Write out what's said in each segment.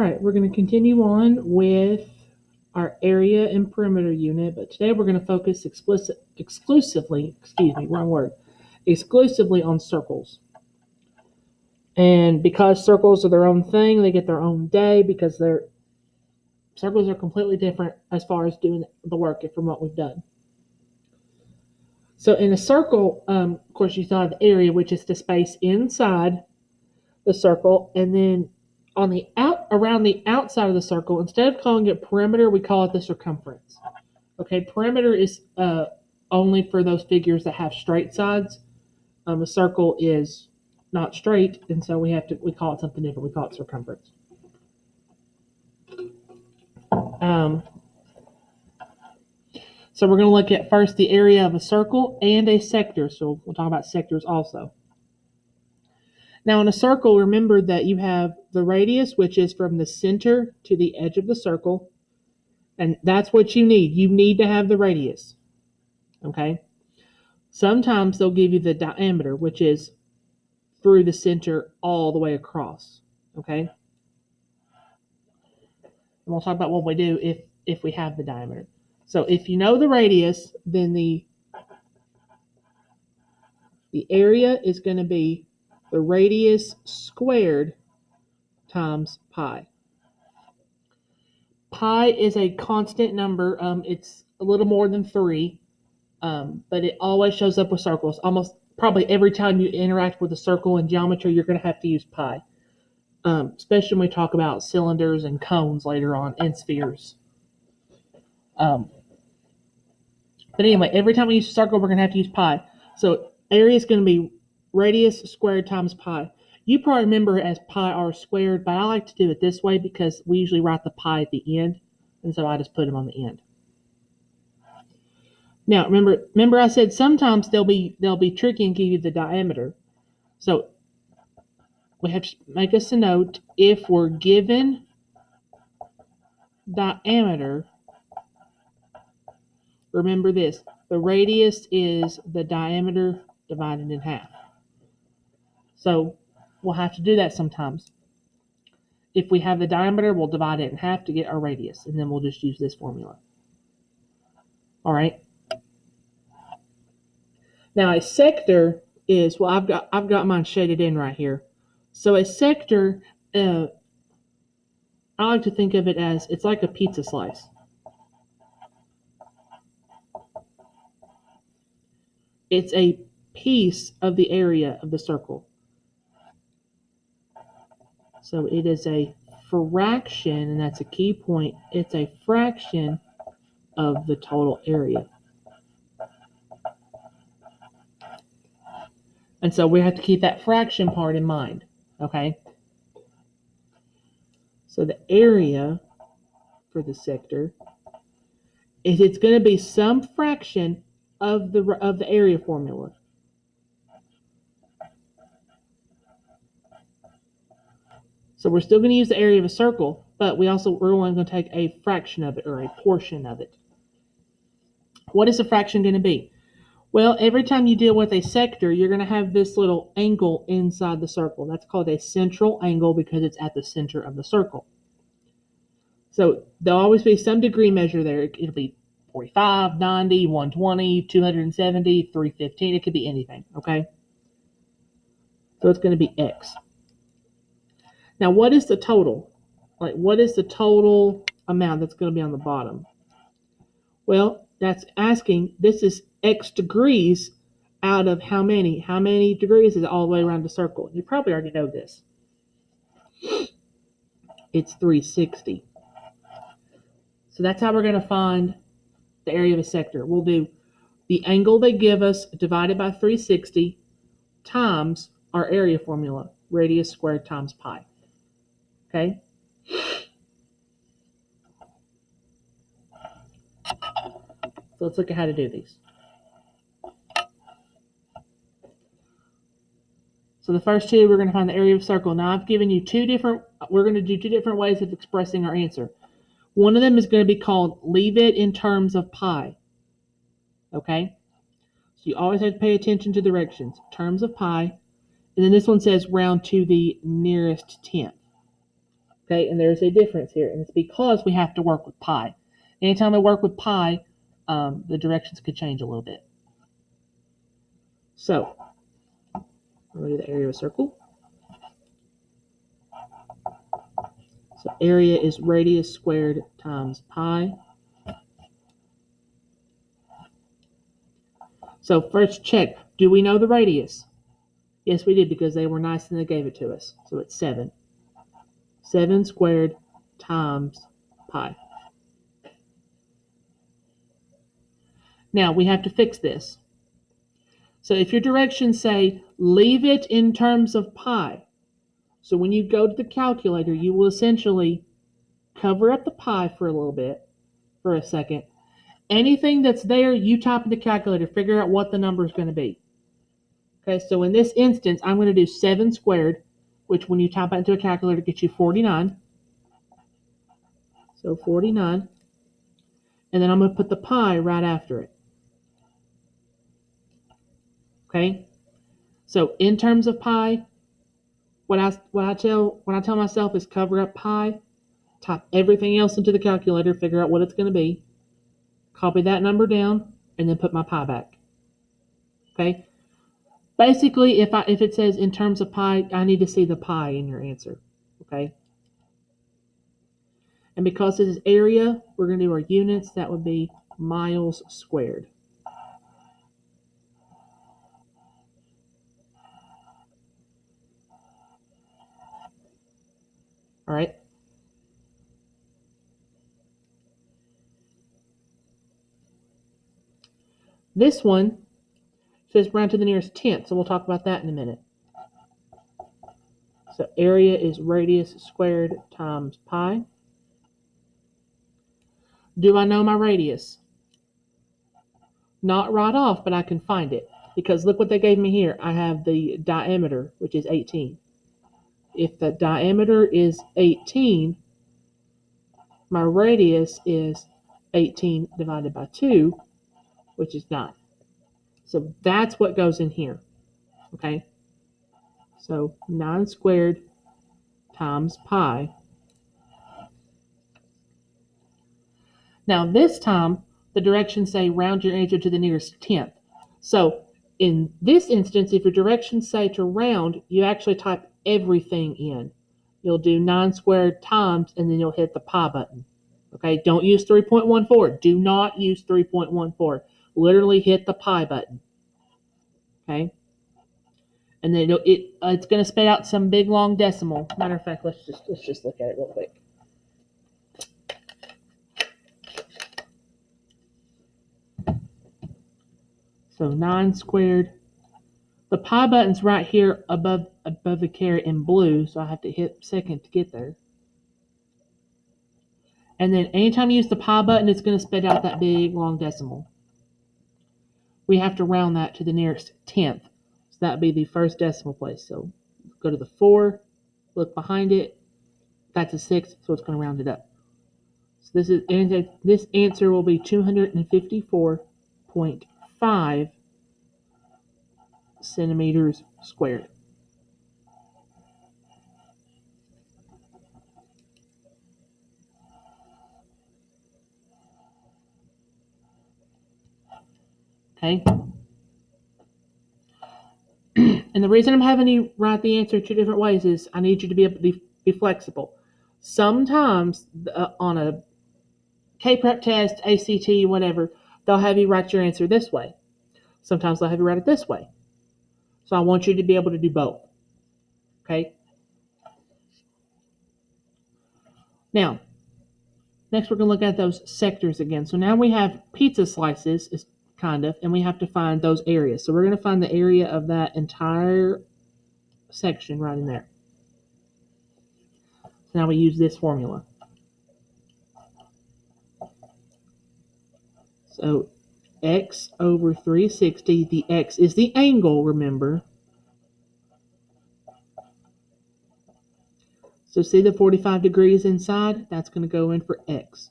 right, we're going to continue on with our area and perimeter unit, but today we're going to focus exclusively, exclusively on circles. And because circles are their own thing, they get their own day because circles are completely different as far as doing the work from what we've done. So in a circle, of course, you still have the area, which is the space inside the circle, and then around the outside of the circle, instead of calling it perimeter, we call it the circumference. Okay, perimeter is only for those figures that have straight sides. A circle is not straight, and so we call it something different. We call it circumference. So we're going to look at first the area of a circle and a sector. So we'll talk about sectors also. Now in a circle, remember that you have the radius, which is from the center to the edge of the circle. And that's what you need. You need to have the radius. Okay? Sometimes they'll give you the diameter, which is through the center all the way across. Okay? And we'll talk about what we do if we have the diameter. So if you know the radius, then the area is going to be the radius squared times pi. Pi is a constant number. It's a little more than 3, but it always shows up with circles. Almost probably every time you interact with a circle in geometry, you're going to have to use pi, especially when we talk about cylinders and cones later on and spheres. But anyway, every time we use a circle, we're going to have to use pi. So area is going to be radius squared times pi. You probably remember it as pi r squared, but I like to do it this way because we usually write the pi at the end, and so I just put them on the end. Now, remember I said sometimes they'll be tricky and give you the diameter. So we have to make us a note. If we're given diameter, remember this. The radius is the diameter divided in half. So we'll have to do that sometimes. If we have the diameter, we'll divide it in half to get our radius, and then we'll just use this formula. All right. Now a sector is, well, I've got mine shaded in right here. So a sector, I like to think of it as it's like a pizza slice. It's a piece of the area of the circle. So it is a fraction, and that's a key point. It's a fraction of the total area. And so we have to keep that fraction part in mind, okay? So the area for the sector is it's going to be some fraction of the area formula. So we're still going to use the area of a circle, but we're only going to take a fraction of it, or a portion of it. What is the fraction going to be? Well, every time you deal with a sector, you're going to have this little angle inside the circle. That's called a central angle because it's at the center of the circle. So there'll always be some degree measure there. It'll be 45, 90, 120, 270, 315. It could be anything, okay? So it's going to be x. Now, what is the total? Like, what is the total amount that's going to be on the bottom? Well, that's asking, this is x degrees out of how many? How many degrees is it all the way around the circle? You probably already know this. It's 360. So that's how we're going to find the area of a sector. We'll do the angle they give us divided by 360 times our area formula, radius squared times pi. Okay? So let's look at how to do these. So the first two, we're going to find the area of a circle. Now I've given you we're going to do two different ways of expressing our answer. One of them is going to be called leave it in terms of pi. Okay? So you always have to pay attention to directions. Terms of pi. And then this one says round to the nearest tenth. Okay, and there's a difference here, and it's because we have to work with pi. Anytime I work with pi, the directions could change a little bit. So, we'll do the area of a circle. So area is radius squared times pi. So first check, do we know the radius? Yes, we did, because they were nice and they gave it to us. So it's 7. 7 squared times pi. Now we have to fix this. So if your directions say leave it in terms of pi, so when you go to the calculator, you will essentially cover up the pi for a little bit, for a second. Anything that's there, you type in the calculator, figure out what the number is going to be. Okay, so in this instance, I'm going to do 7 squared, which when you type it into a calculator gets you 49. So 49. And then I'm going to put the pi right after it. Okay? So in terms of pi, what I tell myself is cover up pi, type everything else into the calculator, figure out what it's going to be, copy that number down, and then put my pi back. Okay? Basically, if it says in terms of pi, I need to see the pi in your answer. Okay? And because this is area, we're going to do our units. That would be miles squared. All right? This one says round to the nearest tenth, so we'll talk about that in a minute. So area is radius squared times pi. Do I know my radius? Not right off, but I can find it. Because look what they gave me here. I have the diameter, which is 18. If the diameter is 18, my radius is 18 divided by 2, which is 9. So that's what goes in here. Okay? So 9 squared times pi. Now this time, the directions say round your answer to the nearest tenth. So in this instance, if your directions say to round, you actually type everything in. You'll do 9 squared times, and then you'll hit the pi button. Okay, don't use 3.14. Do not use 3.14. Literally hit the pi button. Okay, and then it's going to spit out some big long decimal. Matter of fact, let's just look at it real quick. So 9 squared. The pi button's right here above the caret in blue, so I have to hit second to get there. And then anytime you use the pi button, it's going to spit out that big long decimal. We have to round that to the nearest tenth. So that would be the first decimal place. So go to the 4, look behind it. That's a 6, so it's going to round it up. So this answer will be 254.5 centimeters squared. Okay? And the reason I'm having you write the answer 2 different ways is I need you to be able to be flexible. Sometimes on a K-Prep test, ACT, whatever, they'll have you write your answer this way. Sometimes they'll have you write it this way. So I want you to be able to do both. Okay? Now, next we're going to look at those sectors again. So now we have pizza slices, kind of, and we have to find those areas. So we're going to find the area of that entire section right in there. So now we use this formula. So x over 360, the x is the angle, remember. So see the 45 degrees inside? That's going to go in for x.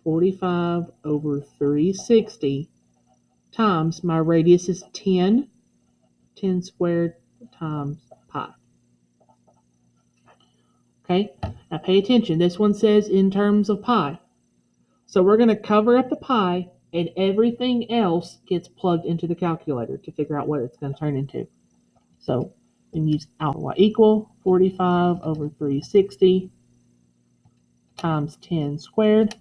45 over 360 times my radius is 10. 10 squared times pi. Okay, now pay attention. This one says in terms of pi. So we're going to cover up the pi, and everything else gets plugged into the calculator to figure out what it's going to turn into. So we can use alpha y equal 45 over 360 times 10 squared.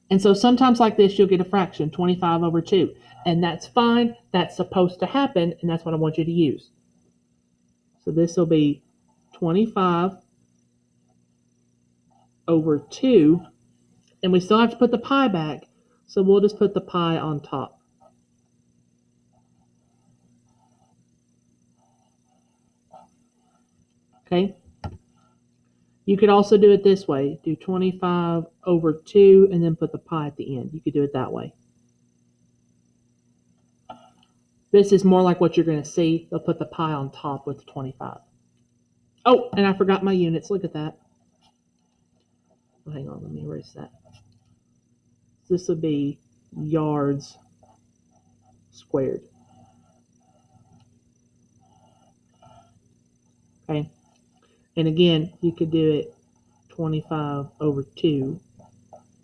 And so sometimes like this, you'll get a fraction, 25 over 2. And that's fine. That's supposed to happen, and that's what I want you to use. So this will be 25 over 2. And we still have to put the pi back, so we'll just put the pi on top. Okay? You could also do it this way. Do 25 over 2 and then put the pi at the end. You could do it that way. This is more like what you're going to see. They'll put the pi on top with the 25. Oh, and I forgot my units. Look at that. Oh, hang on, let me erase that. This would be yards squared. Okay? And again, you could do it 25 over 2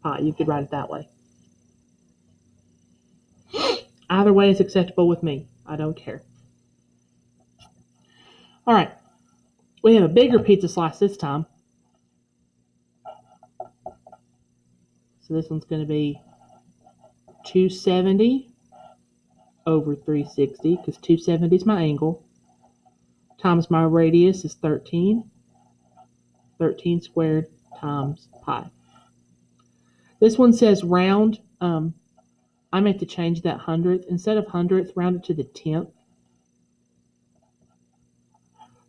pi. You could write it that way. Either way is acceptable with me. I don't care. All right. We have a bigger pizza slice this time. So this one's going to be 270 over 360, because 270 is my angle, times my radius is 13. 13 squared times pi. This one says round. I meant to change that hundredth. Instead of hundredth, round it to the 10th.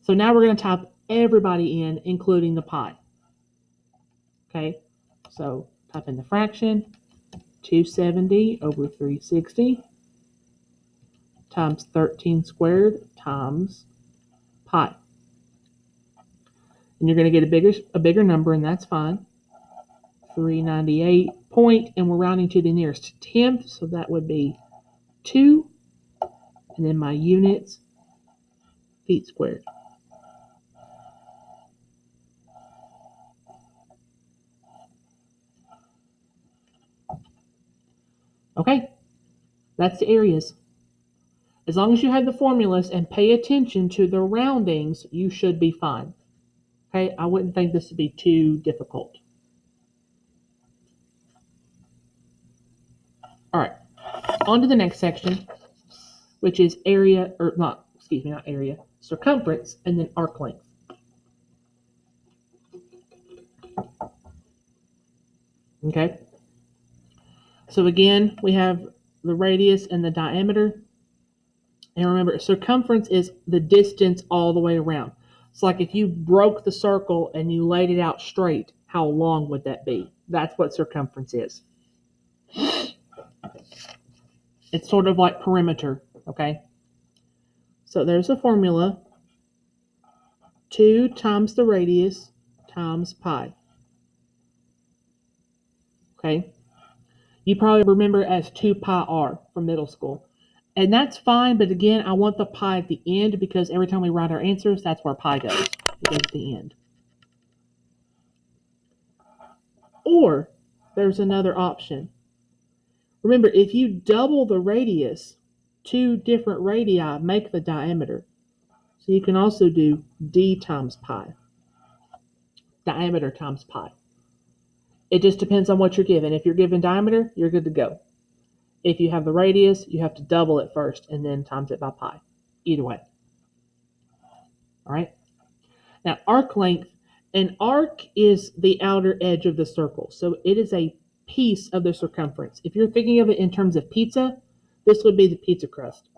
So now we're going to type everybody in, including the pi. Okay, so type in the fraction, 270 over 360 times 13 squared times pi. And you're going to get a bigger number, and that's fine. 398 point, and we're rounding to the nearest 10th, so that would be 2. And then my units, feet squared. Okay, that's the areas. As long as you have the formulas and pay attention to the roundings, you should be fine. Okay, I wouldn't think this would be too difficult. All right, on to the next section, which is area, or not area, circumference, and then arc length. Okay, so again, we have the radius and the diameter. And remember, circumference is the distance all the way around. It's like if you broke the circle and you laid it out straight, how long would that be? That's what circumference is. It's sort of like perimeter, okay? So there's a formula. 2 times the radius times pi. Okay? You probably remember it as 2 pi r from middle school. And that's fine, but again, I want the pi at the end because every time we write our answers, that's where pi goes. It goes at the end. Or there's another option. Remember, if you double the radius, 2 different radii make the diameter. So you can also do d times pi. Diameter times pi. It just depends on what you're given. If you're given diameter, you're good to go. If you have the radius, you have to double it first and then times it by pi. Either way. All right? Now, arc length. An arc is the outer edge of the circle. So it is a piece of the circumference. If you're thinking of it in terms of pizza, this would be the pizza crust.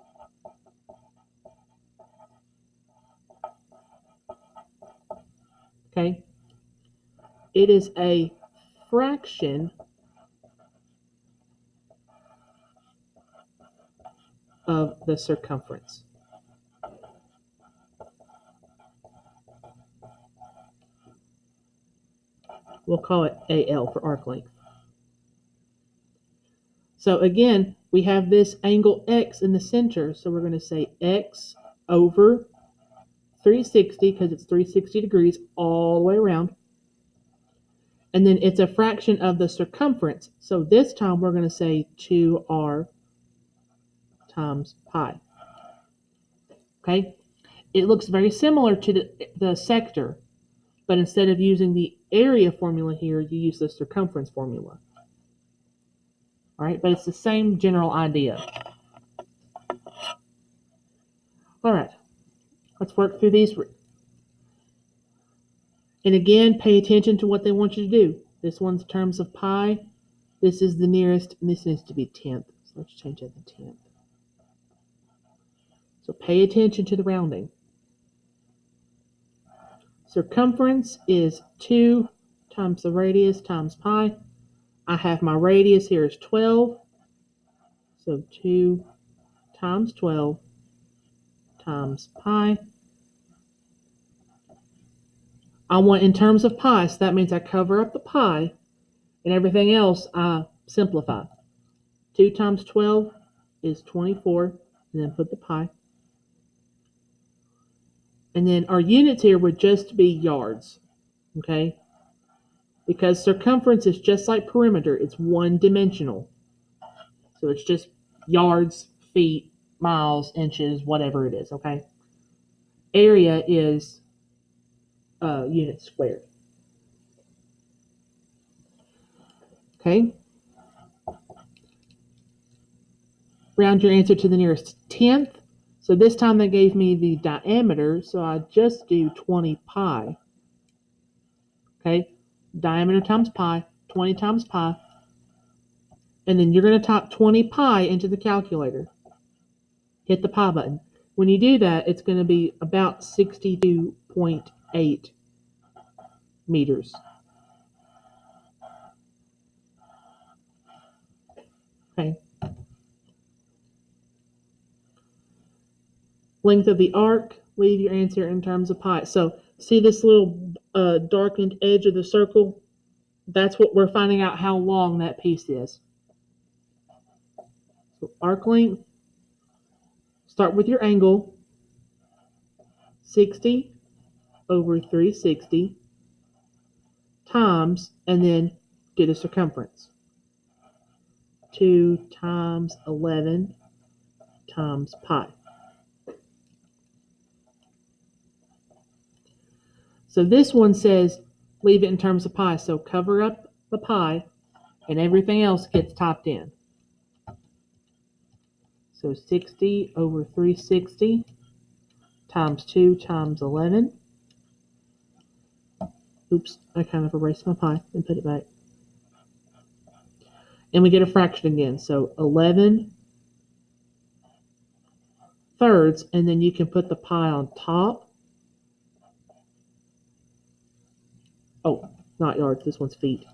Okay? It is a fraction of the circumference. We'll call it AL for arc length. So again, we have this angle X in the center, so we're going to say X over 360 because it's 360 degrees all the way around. And then it's a fraction of the circumference. So this time we're going to say 2r times pi. Okay? It looks very similar to the sector, but instead of using the area formula here, you use the circumference formula. All right, but it's the same general idea. All right, let's work through these. And again, pay attention to what they want you to do. This one's terms of pi. This is the nearest, and this needs to be 10th. So let's change that to 10th. So pay attention to the rounding. Circumference is 2 times the radius times pi. I have my radius here is 12. So 2 times 12 times pi. I want in terms of pi, so that means I cover up the pi, and everything else I simplify. 2 times 12 is 24, and then put the pi. And then our units here would just be yards, okay? Because circumference is just like perimeter. It's one-dimensional. So it's just yards, feet, miles, inches, whatever it is, okay? Area is units squared. Okay? Round your answer to the nearest 10th. So this time they gave me the diameter, so I just do 20 pi. Okay? Diameter times pi, 20 times pi. And then you're going to type 20 pi into the calculator. Hit the pi button. When you do that, it's going to be about 62.8 meters. Okay. Length of the arc, leave your answer in terms of pi. So see this little darkened edge of the circle? That's what we're finding out how long that piece is. So arc length, start with your angle, 60 over 360 times, and then get a circumference. 2 times 11 times pi. So this one says leave it in terms of pi. So cover up the pi and everything else gets typed in. So 60 over 360 times 2 times 11. Oops, I kind of erased my pi and put it back. And we get a fraction again. So 11 thirds, and then you can put the pi on top. Oh, not yards, this one's feet.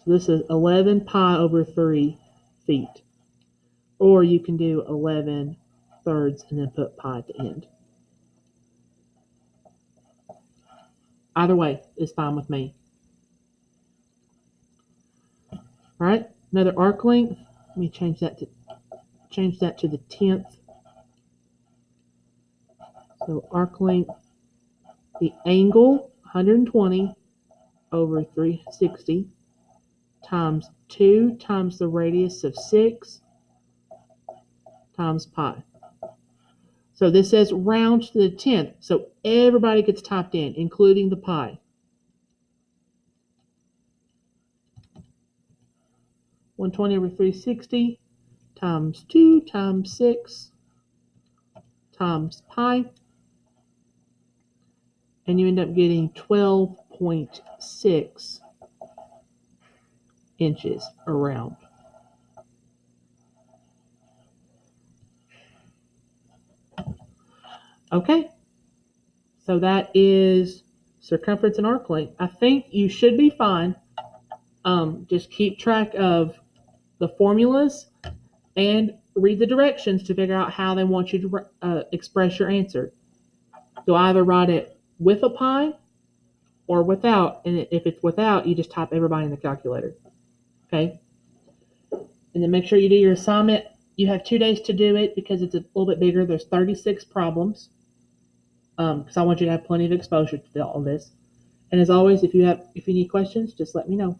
So this is 11 pi over 3 feet. Or you can do 11 thirds and then put pi at the end. Either way is fine with me. All right, another arc length. Let me change that to the 10th. So arc length, the angle, 120 over 360 times 2 times the radius of 6 times pi. So this says round to the 10th. So everybody gets typed in, including the pi. 120 over 360 times 2 times 6 times pi. And you end up getting 12.6 inches around. Okay, so that is circumference and arc length. I think you should be fine. Just keep track of the formulas and read the directions to figure out how they want you to express your answer. So either write it with a pi or without, and if it's without, you just type everybody in the calculator. Okay? And then make sure you do your assignment You have 2 days to do it because it's a little bit bigger. There's 36 problems. Because I want you to have plenty of exposure to all this. And as always, if you need questions, just let me know.